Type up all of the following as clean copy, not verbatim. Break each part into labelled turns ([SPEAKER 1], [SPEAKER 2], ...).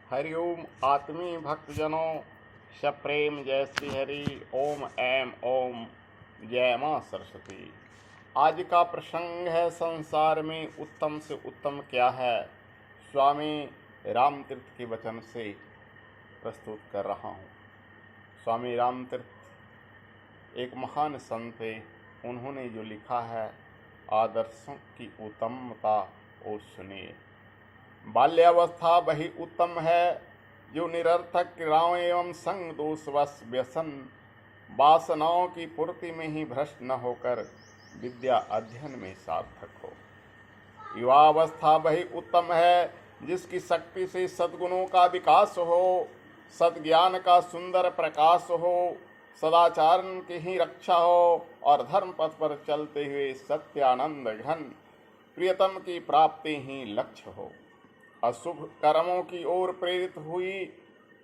[SPEAKER 1] हरिओम आत्मीय भक्तजनों, सप्रेम जय श्री हरि। ओम ऐम ओम जय माँ सरस्वती। आज का प्रसंग है संसार में उत्तम से उत्तम क्या है। स्वामी रामतीर्थ के वचन से प्रस्तुत कर रहा हूँ। स्वामी रामतीर्थ एक महान संत थे। उन्होंने जो लिखा है, आदर्शों की उत्तमता ओ सुनिए। बाल्यावस्था वही उत्तम है, जो निरर्थक क्रियाओं एवं संग दोषवश व्यसन वासनाओं की पूर्ति में ही भ्रष्ट न होकर विद्या अध्ययन में सार्थक हो। युवावस्था वही उत्तम है, जिसकी शक्ति से सद्गुणों का विकास हो, सद्ज्ञान का सुंदर प्रकाश हो, सदाचारण की ही रक्षा हो और धर्म पथ पर चलते हुए सत्यानंद घन प्रियतम की प्राप्ति ही लक्ष्य हो। अशुभ कर्मों की ओर प्रेरित हुई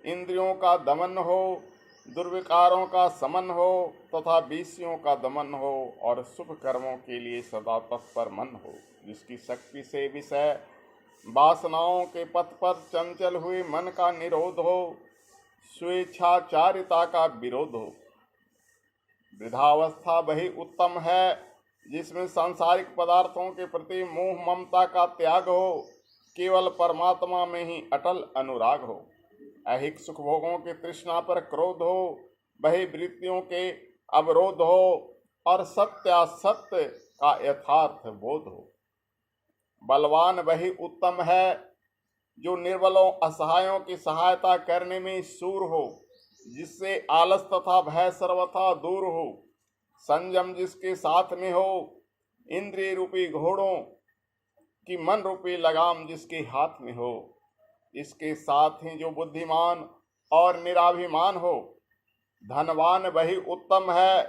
[SPEAKER 1] इंद्रियों का दमन हो, दुर्विकारों का समन हो तथा विषयों का दमन हो और शुभ कर्मों के लिए सदा तत्पर मन हो, जिसकी शक्ति से विषय वासनाओं के पथ पर चंचल हुए मन का निरोध हो, स्वेच्छाचारिता का विरोध हो। वृद्धावस्था वही उत्तम है, जिसमें सांसारिक पदार्थों के प्रति मोह ममता का त्याग हो, केवल परमात्मा में ही अटल अनुराग हो। ऐहिक सुखभोगों की तृष्णा पर क्रोध हो, वही वृत्तियों के अवरोध हो और सत्यासत्य का यथार्थ बोध हो। बलवान वही उत्तम है, जो निर्बलों असहायों की सहायता करने में शूर हो, जिससे आलस तथा भय सर्वथा दूर हो। संयम जिसके साथ में हो, इंद्रिय रूपी घोड़ों कि मन रूपी लगाम जिसके हाथ में हो। इसके साथ ही जो बुद्धिमान और निराभिमान हो। धनवान वही उत्तम है,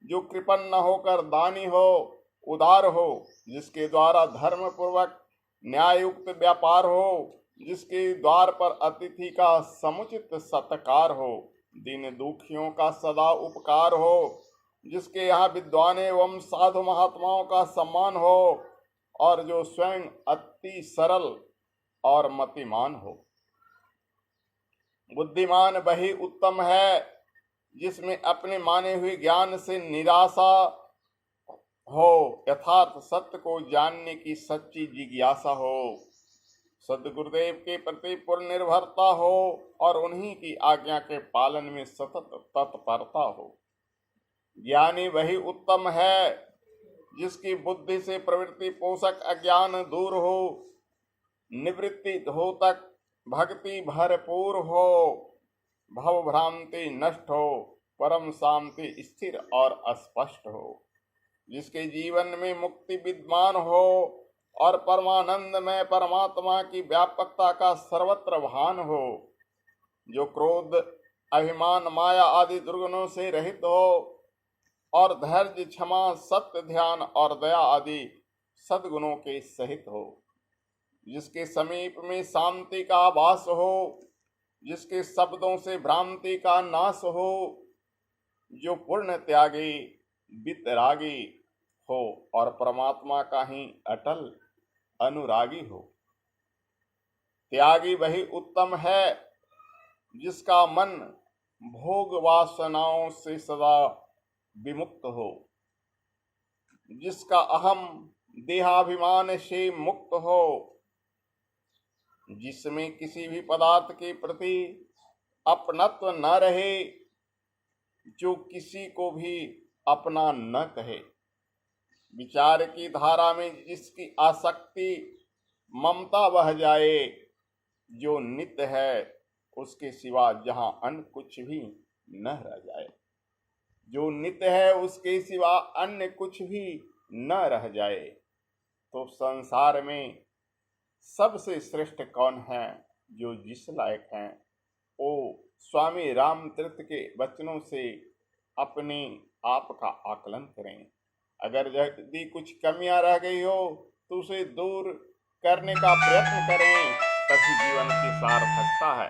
[SPEAKER 1] जो कृपण न होकर दानी हो, उदार हो, जिसके द्वारा धर्म पूर्वक न्याययुक्त व्यापार हो, जिसके द्वार पर अतिथि का समुचित सत्कार हो, दीन दुखियों का सदा उपकार हो, जिसके यहाँ विद्वान एवं साधु महात्माओं का सम्मान हो और जो स्वयं अति सरल और मतिमान हो। बुद्धिमान वही उत्तम है, जिसमें अपने माने हुए ज्ञान से निराशा हो, यथार्थ सत्य को जानने की सच्ची जिज्ञासा हो, सद्गुरुदेव के प्रति पूर्ण निर्भरता हो और उन्हीं की आज्ञा के पालन में सतत तत्परता हो। ज्ञानी वही उत्तम है, जिसकी बुद्धि से प्रवृत्ति पोषक अज्ञान दूर हो, निवृत्ति हो तक भक्ति भरपूर हो, भव भ्रांति नष्ट हो, परम शांति स्थिर और स्पष्ट हो, जिसके जीवन में मुक्ति विद्यमान हो और परमानंद में परमात्मा की व्यापकता का सर्वत्र भान हो, जो क्रोध अभिमान माया आदि दुर्गुणों से रहित हो और धैर्य क्षमा सत्य ध्यान और दया आदि सद्गुणों के सहित हो, जिसके समीप में शांति का आभास हो, जिसके शब्दों से भ्रांति का नाश हो, जो पूर्ण त्यागी वितरागी हो और परमात्मा का ही अटल अनुरागी हो। त्यागी वही उत्तम है, जिसका मन भोग वासनाओं से सदा विमुक्त हो, जिसका अहम देहाभिमान से मुक्त हो, जिसमें किसी भी पदार्थ के प्रति अपनत्व न रहे, जो किसी को भी अपना न कहे, विचार की धारा में जिसकी आसक्ति ममता बह जाए, जो नित्य है उसके सिवा जहां अन्य कुछ भी न रह जाए, जो नित्य है उसके सिवा अन्य कुछ भी न रह जाए। तो संसार में सबसे श्रेष्ठ कौन है, जो जिस लायक हैं, ओ स्वामी रामतीर्थ के वचनों से अपने आप का आकलन करें। अगर यदि कुछ कमियां रह गई हो तो उसे दूर करने का प्रयत्न करें, तभी जीवन की सार्थकता है।